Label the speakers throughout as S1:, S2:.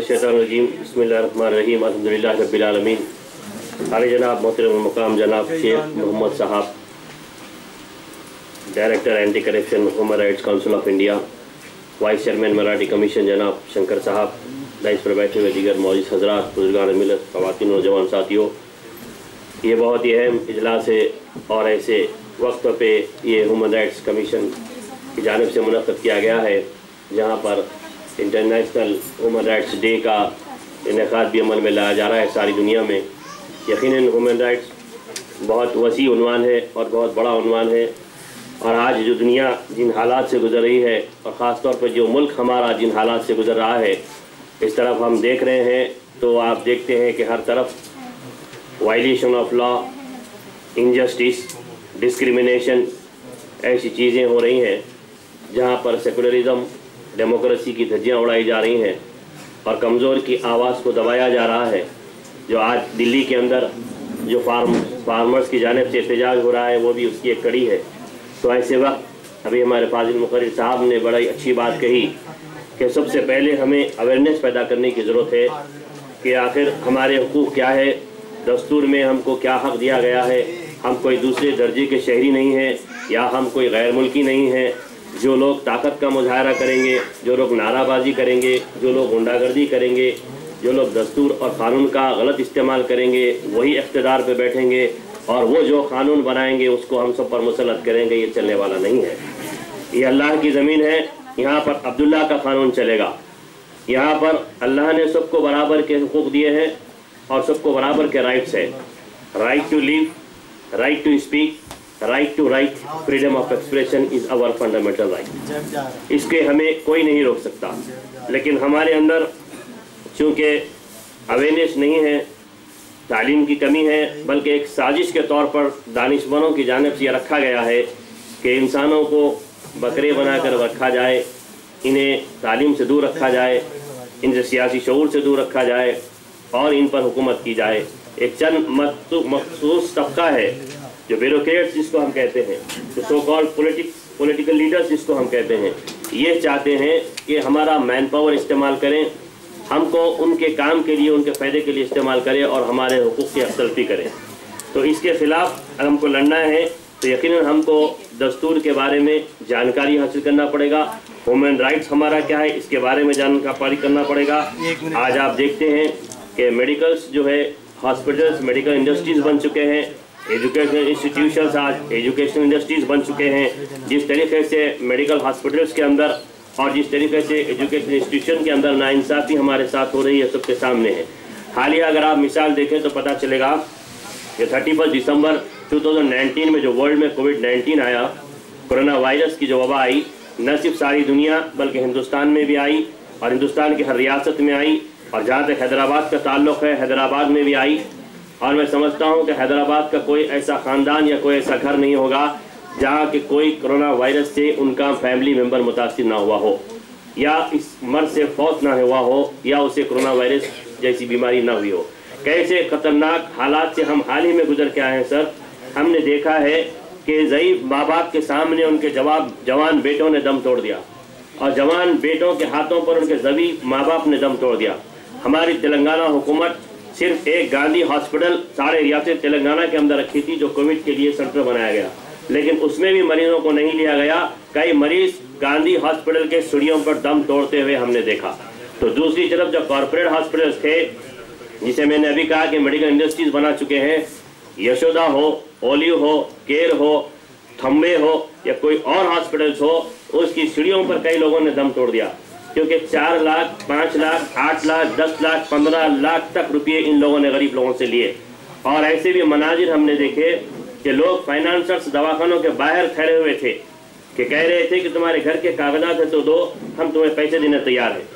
S1: मिनश्शैतानिर्रजीम बिस्मिल्लाहिर्रहमानिर्रहीम अल्हम्दुलिल्लाहि रब्बिल आलमीन। आले जनाब मोहतरम मुकाम जनाब शेख मोहम्मद साहब, director anti corruption human rights council of India, vice chairman Marathi commission जनाब शंकर साहब, दाइस पर बैठे हुए दीगर मौजूद हजरात, बुजुर्गान मिलत, ख़वातीन, नौजवान साथियों, ये बहुत ही अहम इजलास है और ऐसे वक्त पे ये ह्यूमन राइट्स कमीशन की जानिब से मुनक़्क़द किया गया है जहाँ पर इंटरनेशनल ह्यूमन राइट्स डे का इनेकाद भी अमल में लाया जा रहा है सारी दुनिया में। यकीनन ह्यूमन राइट्स बहुत वसी उन्वान है और बहुत बड़ा उन्वान है, और आज जो दुनिया जिन हालात से गुजर रही है और ख़ास तौर पर जो मुल्क हमारा जिन हालात से गुजर रहा है, इस तरफ हम देख रहे हैं तो आप देखते हैं कि हर तरफ violation of law, injustice, discrimination ऐसी चीज़ें हो रही हैं जहाँ पर सेकुलरिज्म, डेमोक्रेसी की धज्जियाँ उड़ाई जा रही हैं और कमज़ोर की आवाज़ को दबाया जा रहा है। जो आज दिल्ली के अंदर जो फार्मर्स की जानिब से एहतजाज हो रहा है वो भी उसकी एक कड़ी है। तो ऐसे वक्त अभी हमारे फाजिल मुखर्रिर साहब ने बड़ी अच्छी बात कही कि सबसे पहले हमें अवेयरनेस पैदा करने की ज़रूरत है कि आखिर हमारे हुकूक़ क्या है, दस्तूर में हमको क्या हक़ दिया गया है। हम कोई दूसरे दर्जे के शहरी नहीं हैं या हम कोई गैर मुल्की नहीं हैं। जो लोग ताकत का मुजाहरा करेंगे, जो लोग नाराबाजी करेंगे, जो लोग गुंडागर्दी करेंगे, जो लोग दस्तूर और क़ानून का गलत इस्तेमाल करेंगे, वही इक़्तिदार पे बैठेंगे और वो जो कानून बनाएंगे उसको हम सब पर मुसल्लत करेंगे। ये चलने वाला नहीं है। ये अल्लाह की ज़मीन है, यहाँ पर अब्दुल्ला का कानून चलेगा। यहाँ पर अल्लाह ने सबको बराबर के हुकूक़ दिए हैं और सबको बराबर के राइट्स है। Right to live, right to speak, right to write, freedom of expression is our fundamental right. इसके हमें कोई नहीं रोक सकता। लेकिन हमारे अंदर चूँकि अवेयरनेस नहीं है, तालीम की कमी है, बल्कि एक साजिश के तौर पर दानिशमंदों की जानिब से यह रखा गया है कि इंसानों को बकरे बनाकर रखा जाए, इन्हें तालीम से दूर रखा जाए, इनसे सियासी शऊर से दूर रखा जाए और इन पर हुकूमत की जाए। एक चंद मखसूस तबका है जो ब्यूरोक्रेट्स जिसको हम कहते हैं, जो सो कॉल्ड पॉलिटिकल लीडर्स जिसको हम कहते हैं, ये चाहते हैं कि हमारा मैन पावर इस्तेमाल करें, हमको उनके काम के लिए, उनके फ़ायदे के लिए इस्तेमाल करें और हमारे हुकूक़ की अफसलफी करें। तो इसके ख़िलाफ़ हमको लड़ना है तो यकीनन हमको दस्तूर के बारे में जानकारी हासिल करना पड़ेगा। ह्यूमन राइट्स हमारा क्या है इसके बारे में जानकारी करना पड़ेगा। आज आप देखते हैं कि मेडिकल्स जो है, हॉस्पिटल्स मेडिकल इंडस्ट्रीज़ बन चुके हैं, एजुकेशनल इंस्टीट्यूशंस आज एजुकेशनल इंडस्ट्रीज़ बन चुके हैं। जिस तरीके से मेडिकल हॉस्पिटल्स के अंदर और जिस तरीके से एजुकेशन इंस्टीट्यूशन के अंदर नाइंसाफ़ी हमारे साथ हो रही है, सबके सामने है। हालिया अगर आप मिसाल देखें तो पता चलेगा कि 31 दिसंबर 2019 में जो वर्ल्ड में कोविड-19 आया, कोरोना वायरस की जो वबा आई, न सिर्फ सारी दुनिया बल्कि हिंदुस्तान में भी आई और हिंदुस्तान की हर रियासत में आई, और जहाँ तक हैदराबाद का ताल्लुक़ है हैदराबाद में भी आई। और मैं समझता हूँ कि हैदराबाद का कोई ऐसा ख़ानदान या कोई ऐसा घर नहीं होगा जहाँ कि कोई कोरोना वायरस से उनका फैमिली मेम्बर मुतासिर ना हुआ हो, या इस मर्ज से फौत ना हुआ हो, या उसे कोरोना वायरस जैसी बीमारी ना हुई हो। कैसे ख़तरनाक हालात से हम हाल ही में गुजर के आए हैं सर। हमने देखा है कि ज़ईफ़ माँ बाप के सामने उनके जवान बेटों ने दम तोड़ दिया और जवान बेटों के हाथों पर उनके ज़ईफ़ माँ बाप ने दम तोड़ दिया। हमारी तेलंगाना हुकूमत सिर्फ एक गांधी हॉस्पिटल सारे रियासत तेलंगाना के अंदर रखी थी जो कोविड के लिए सेंटर बनाया गया, लेकिन उसमें भी मरीजों को नहीं लिया गया। कई मरीज गांधी हॉस्पिटल के सीढ़ियों पर दम तोड़ते हुए हमने देखा। तो दूसरी तरफ जो कॉरपोरेट हॉस्पिटल्स थे, जिसे मैंने अभी कहा कि मेडिकल इंडस्ट्रीज बना चुके हैं, यशोदा हो, ओलिव हो, केयर हो, थम्बे हो या कोई और हॉस्पिटल्स हो, उसकी सीढ़ियों पर कई लोगों ने दम तोड़ दिया, क्योंकि 4 लाख, 5 लाख, 8 लाख, 10 लाख, 15 लाख तक रुपये इन लोगों ने गरीब लोगों से लिए। और ऐसे भी मनाजिर हमने देखे कि लोग फाइनेंसर्स दवाखानों के बाहर खड़े हुए थे कि कह रहे थे कि तुम्हारे घर के कागजात है तो दो, हम तुम्हें पैसे देने तैयार हैं।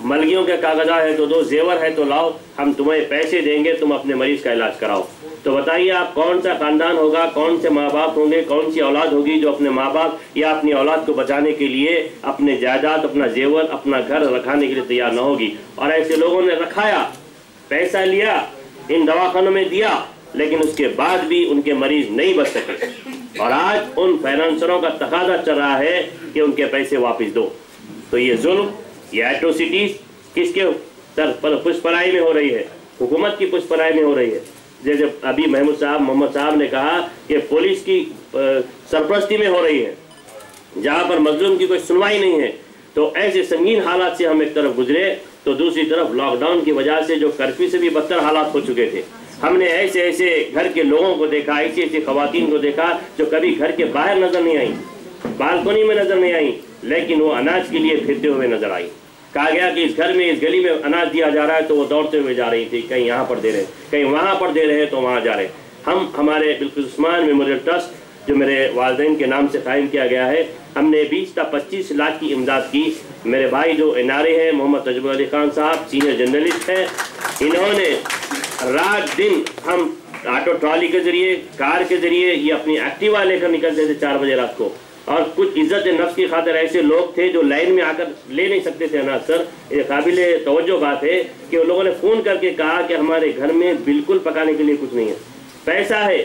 S1: मलगियों के कागजात है तो दो, जेवर है तो लाओ, हम तुम्हें पैसे देंगे, तुम अपने मरीज का इलाज कराओ। तो बताइए आप कौन सा खानदान होगा, कौन से माँ बाप होंगे, कौन सी औलाद होगी जो अपने माँ बाप या अपनी औलाद को बचाने के लिए अपने जायदाद, अपना जेवर, अपना घर रखाने के लिए तैयार न होगी। और ऐसे लोगों ने रखाया, पैसा लिया, इन दवाखानों में दिया, लेकिन उसके बाद भी उनके मरीज नहीं बच सके। और आज उन फाइनेंसरों का तकाजा चल रहा है कि उनके पैसे वापस दो। तो ये जुल्म, ये एट्रोसिटीज किसके पुष्पराई में हो रही है, हुकूमत की पुष्पराई में हो रही है। जैसे अभी मोहम्मद साहब ने कहा कि पुलिस की सरपरस्ती में हो रही है, जहाँ पर मजलूम की कोई सुनवाई नहीं है। तो ऐसे संगीन हालात से हम एक तरफ गुजरे, तो दूसरी तरफ लॉकडाउन की वजह से जो कर्फ्यू से भी बदतर हालात हो चुके थे। हमने ऐसे ऐसे घर के लोगों को देखा, ऐसी ऐसी खवातीन को देखा जो कभी घर के बाहर नजर नहीं आई, बालकनी में नजर नहीं आई, लेकिन वो अनाज के लिए फिरते हुए नजर आई। कहा गया कि इस घर में, इस गली में अनाज दिया जा रहा है, तो वो दौड़ते हुए जा रही थी, कहीं यहाँ पर दे रहे, कहीं वहाँ पर दे रहे, तो वहाँ जा रहे। हम हमारे बिल्कुल उस्मान मेमोरियल ट्रस्ट जो मेरे वालिदैन के नाम से कायम किया गया है, हमने 20 से 25 लाख की इमदाद की। मेरे भाई जो एनआरए हैं, मोहम्मद तजुल अली खान साहब सीनियर जर्नलिस्ट हैं, इन्होंने रात दिन, हम ऑटो ट्रॉली के जरिए, कार के जरिए, ये अपनी एक्टिवा लेकर निकलते थे 4 बजे रात को। और कुछ इज्जत नफ्स की खातिर ऐसे लोग थे जो लाइन में आकर ले नहीं सकते थे अनाज। सर, ये काबिल तवज्जो बात है कि उन लोगों ने फ़ोन करके कहा कि हमारे घर में बिल्कुल पकाने के लिए कुछ नहीं है, पैसा है,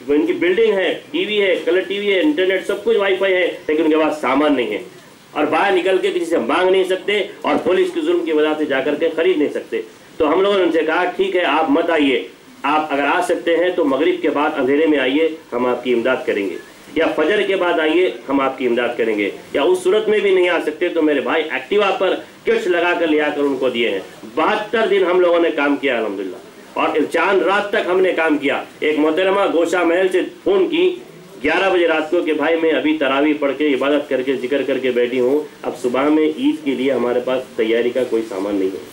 S1: इनकी बिल्डिंग है, टीवी है, कलर टीवी है, इंटरनेट, सब कुछ वाईफाई है, लेकिन उनके पास सामान नहीं है, और बाहर निकल के किसी से मांग नहीं सकते, और पुलिस के जुल्म की वजह से जाकर के खरीद नहीं सकते। तो हम लोगों ने उनसे कहा ठीक है, आप मत आइए, आप अगर आ सकते हैं तो मगरिब के बाद अंधेरे में आइए, हम आपकी इमदाद करेंगे, या फजर के बाद आइए, हम आपकी इमदाद करेंगे, या उस सूरत में भी नहीं आ सकते तो मेरे भाई एक्टिवा पर किट्स लगा कर ले आकर उनको दिए हैं। 72 दिन हम लोगों ने काम किया अल्हम्दुलिल्लाह, और चांद रात तक हमने काम किया। एक मोहतरमा गोशा महल से फ़ोन की 11 बजे रात को कि भाई मैं अभी तरावी पढ़ के इबादत करके जिक्र करके बैठी हूँ, अब सुबह में ईद के लिए हमारे पास तैयारी का कोई सामान नहीं है,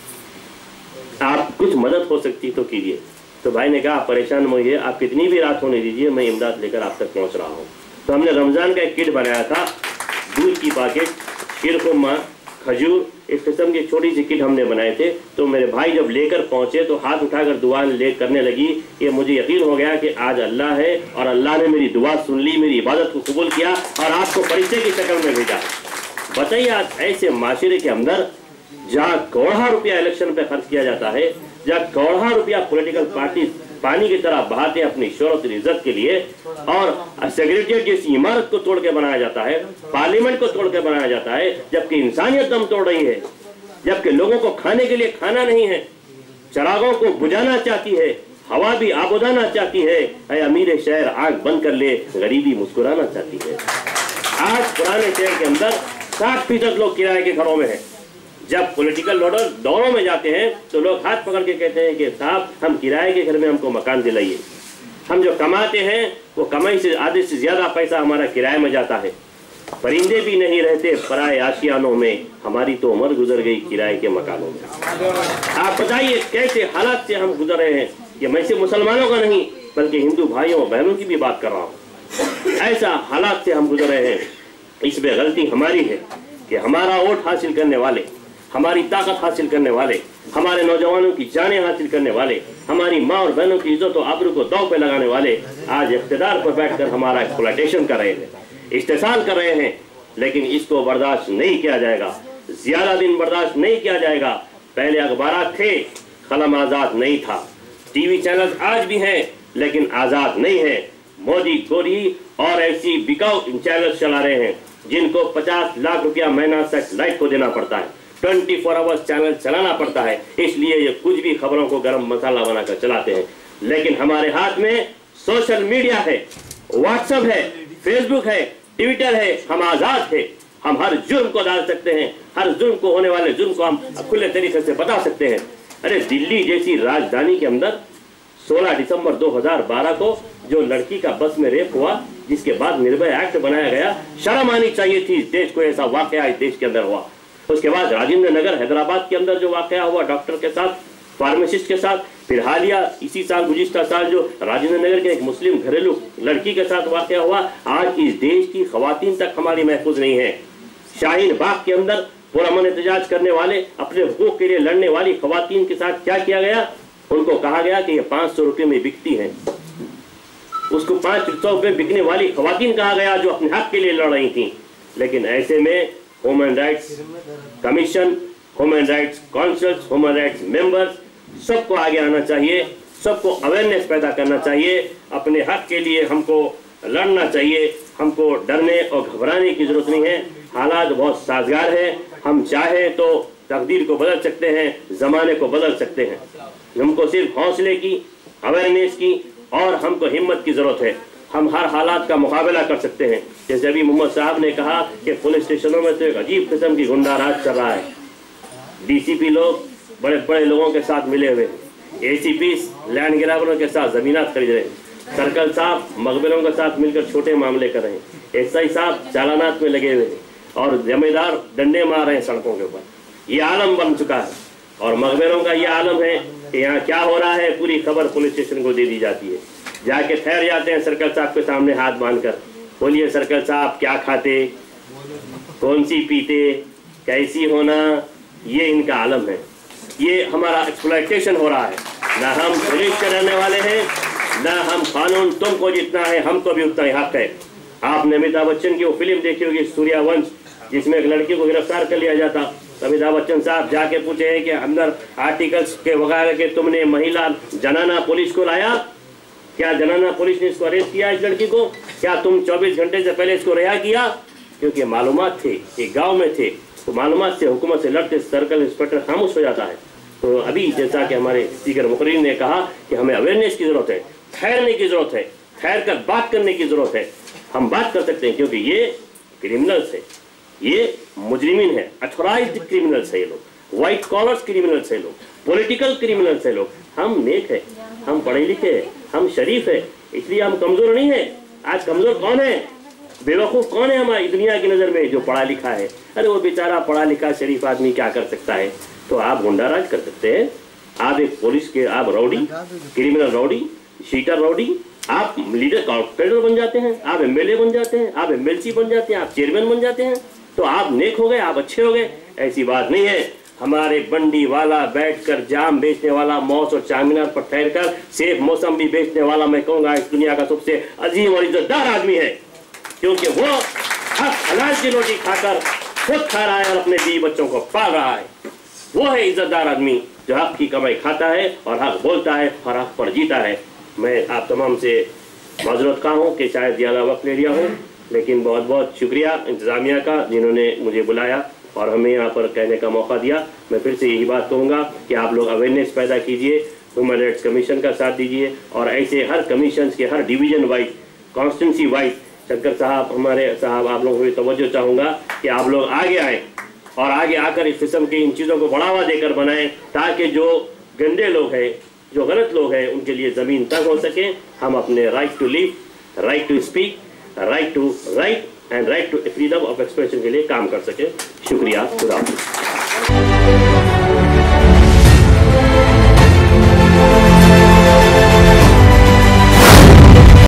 S1: आप कुछ मदद हो सकती तो कीजिए। तो भाई ने कहा आप परेशान होइए, आप कितनी भी रात होने दीजिए, मैं इमदाद लेकर आप तक पहुँच रहा हूँ। तो हमने रमज़ान का एक किट बनाया था, दूध की पैकेट, शीरखुरमा, खजूर, इस किस्म की छोटी सी किट हमने बनाए थे। तो मेरे भाई जब लेकर पहुंचे तो हाथ उठाकर दुआ करने लगी। ये मुझे यकीन हो गया कि आज अल्लाह है और अल्लाह ने मेरी दुआ सुन ली, मेरी इबादत को कबूल किया और आपको परिचय की शक्ल में भेजा। बताइए आज ऐसे माशरे के अंदर जहाँ करोड़ों रुपया इलेक्शन पे खर्च किया जाता है, जहाँ करोड़ों रुपया पॉलिटिकल पार्टी पानी की तरह बहाते हैं अपनी शोहरत और इज्जत के लिए, और सेक्रेटरिएट जैसी इमारत को तोड़ के बनाया जाता है, पार्लियामेंट को तोड़ के बनाया जाता है, जबकि इंसानियत दम तोड़ रही है, जबकि लोगों को खाने के लिए खाना नहीं है, चरागों को बुझाना चाहती है, हवा भी आबोदाना चाहती है। ऐ अमीर शहर आंख बंद कर ले, गरीबी मुस्कुराना चाहती है। आज पुराने शहर के अंदर 60% लोग किराए के घरों में हैं। जब पॉलिटिकल लीडर दौरों में जाते हैं तो लोग हाथ पकड़ के कहते हैं कि साहब हम किराए के घर में हमको मकान दिलाइए। हम जो कमाते हैं वो कमाई से आधे से ज़्यादा पैसा हमारा किराए में जाता है। परिंदे भी नहीं रहते पराए आशियानों में, हमारी तो उम्र गुजर गई किराए के मकानों में। आप बताइए कैसे हालात से हम गुजर रहे हैं। ये मैं सिर्फ मुसलमानों का नहीं बल्कि हिंदू भाइयों और बहनों की भी बात कर रहा हूँ। ऐसा हालात से हम गुजर रहे हैं। इसमें गलती हमारी है कि हमारा वोट हासिल करने वाले, हमारी ताकत हासिल करने वाले, हमारे नौजवानों की जानें हासिल करने वाले, हमारी माँ और बहनों की इज्जत और आबरू को दांव पे लगाने वाले आज इख्तिदार पर बैठकर हमारा एक्सप्लॉयटेशन कर रहे हैं, इस्तेसाल कर रहे हैं। लेकिन इसको बर्दाश्त नहीं किया जाएगा, ज्यादा दिन बर्दाश्त नहीं किया जाएगा। पहले अखबारात थे, कलम आज़ाद नहीं था, टीवी चैनल आज भी हैं लेकिन आज़ाद नहीं है। मोदी गोरी और ऐसी बिकाऊ चैनल चला रहे हैं जिनको 50 लाख रुपया महीना सैटेलाइट को देना पड़ता है, 24 आवर्स चैनल चलाना पड़ता है, इसलिए ये कुछ भी खबरों को गरम मसाला बनाकर चलाते हैं। लेकिन हमारे हाथ में सोशल मीडिया है, व्हाट्सएप है, फेसबुक है, ट्विटर है, हम आज़ाद है। हम हर जुर्म को डाल सकते हैं, हर जुर्म को होने वाले जुर्म को हम खुले तरीके से बता सकते हैं। अरे दिल्ली जैसी राजधानी के अंदर 16 दिसंबर 2012 को जो लड़की का बस में रेप हुआ, जिसके बाद निर्भय एक्ट बनाया गया, शर्म आनी चाहिए थी इस देश को, ऐसा वाकया इस देश के अंदर हुआ। उसके बाद राजेंद्र नगर हैदराबाद के अंदर जो वाकया हुआ डॉक्टर के साथ, फार्मासिस्ट के साथ, फिर हालिया इसी साल गुज़िश्ता साल जो राजेंद्र नगर के एक मुस्लिम घरेलू लड़की के साथ वाकया हुआ, आज इस देश की खवातीन तक हमारी महफूज नहीं है। शाहीन बाग के अंदर पुरअमन एहतजाज करने वाले, अपने हुकूक के लिए लड़ने वाली खवातीन के साथ क्या किया गया? उनको कहा गया कि ये 500 रुपये में बिकती हैं, उसको 500 रुपये बिकने वाली खवातीन कहा गया जो अपने हक के लिए लड़ रही थी। लेकिन ऐसे में human rights commission, human rights councils, human rights members, सबको आगे आना चाहिए, सबको अवेयरनेस पैदा करना चाहिए। अपने हक के लिए हमको लड़ना चाहिए, हमको डरने और घबराने की जरूरत नहीं है। हालात बहुत साजगार है, हम चाहे तो तकदीर को बदल सकते हैं, ज़माने को बदल सकते हैं। हमको सिर्फ हौसले की, अवेयरनेस की और हमको हिम्मत की ज़रूरत है। हम हर हालात का मुकाबला कर सकते हैं। जैसे अभी मोहम्मद साहब ने कहा कि पुलिस स्टेशनों में तो एक अजीब किस्म की गुंडा राज चल रहा है। डीसीपी लोग बड़े बड़े लोगों के साथ मिले हुए हैं, एसीपी लैंड ग्रैबरों के साथ ज़मीनात खरीद रहे हैं, सर्कल साहब मकबरों के साथ मिलकर छोटे मामले कर रहे हैं, एसआई साहब चालानात में लगे हुए हैं और जमींदार डंडे मार रहे हैं सड़कों के ऊपर। ये आलम बन चुका है और मकबरों का ये आलम है कि यहाँ क्या हो रहा है पूरी खबर पुलिस स्टेशन को दे दी जाती है। जाके ठहर जाते हैं सर्कल साहब के सामने हाथ बांधकर, बोलिए सर्कल साहब क्या खाते, कौन सी पीते, कैसी होना, ये इनका आलम है। ये हमारा एक्सप्लॉयटेशन हो रहा है। ना हम पुलिस के रहने वाले हैं, ना हम कानून, तुमको जितना है हमको भी उतना ही हक है। आपने अमिताभ बच्चन की वो फिल्म देखी होगी सूर्यवंश, जिसमें एक लड़की को गिरफ्तार कर लिया जाता। अमिताभ बच्चन साहब जाके पूछे हैं कि अंदर आर्टिकल्स के वगैरह के तुमने महिला जनाना पुलिस को लाया, क्या जनाना पुलिस ने इसको अरेस्ट किया इस लड़की को, क्या तुम 24 घंटे से पहले इसको रिहा किया? क्योंकि मालूमात थे, एक गांव में थे, तो मालूमात से हुकूमत से लड़ते सर्कल इंस्पेक्टर खामोश हो जाता है। तो अभी जैसा कि हमारे स्पीकर मुकर्रिर ने कहा कि हमें अवेयरनेस की जरूरत है, ठहरने की जरूरत है, ठहर कर बात करने की जरूरत है। हम बात कर सकते हैं क्योंकि ये क्रिमिनल्स है, ये मुजरिमीन है, अथोराइज्ड क्रिमिनल्स है, ये लोग व्हाइट कॉलर्स क्रिमिनल्स है, लोग पॉलिटिकल क्रिमिनल्स है लोग। हम नेक है, हम पढ़े लिखे हैं, हम शरीफ है, इसलिए हम कमजोर नहीं है। आज कमजोर कौन है, बेवकूफ़ कौन है हमारी दुनिया की नज़र में? जो पढ़ा लिखा है। अरे वो बेचारा पढ़ा लिखा शरीफ आदमी क्या कर सकता है? तो आप गुंडा राज कर सकते हैं, आप एक पुलिस के, आप राउडी, क्रिमिनल राउडी, शीटर राउडी, आप लीडर कॉर्पोरेटर बन जाते हैं, आप एमएलए बन जाते हैं, आप एमएलसी बन जाते हैं, आप चेयरमैन बन जाते हैं, तो आप नेक हो गए, आप अच्छे हो गए। ऐसी बात नहीं है। हमारे बंडी वाला बैठकर जाम बेचने वाला, मौस और चामिनार पर ठहरकर सेब मौसमी बेचने वाला, मैं कहूँगा इस दुनिया का सबसे अजीम और इज्जतदार आदमी है, क्योंकि वो हक हलाल की रोटी खाकर खुद खा रहा है और अपने बीवी बच्चों को पाल रहा है। वो है इज्जतदार आदमी जो हक की कमाई खाता है और हक बोलता है और हक पर जीता है। मैं आप तमाम से माजरत का हूँ कि शायद ज़्यादा वक्त ले लिया हूँ, लेकिन बहुत बहुत शुक्रिया इंतज़ामिया का जिन्होंने मुझे बुलाया और हमें यहाँ पर कहने का मौका दिया। मैं फिर से यही बात कहूँगा कि आप लोग अवेयरनेस पैदा कीजिए, ह्यूमन राइट्स कमीशन का साथ दीजिए और ऐसे हर कमीशन के हर division wise, constituency wise, Shankar साहब हमारे साहब आप लोगों को तवज्जो चाहूँगा कि आप लोग आगे आएँ और आगे आकर इस किस्म की इन चीज़ों को बढ़ावा देकर बनाएं, ताकि जो गंदे लोग हैं, जो गलत लोग हैं, उनके लिए ज़मीन तक हो सके। हम अपने right to live, right to speak, right to write and right to freedom of expression के लिए काम कर सके। शुक्रिया। खुदा हाफिज़।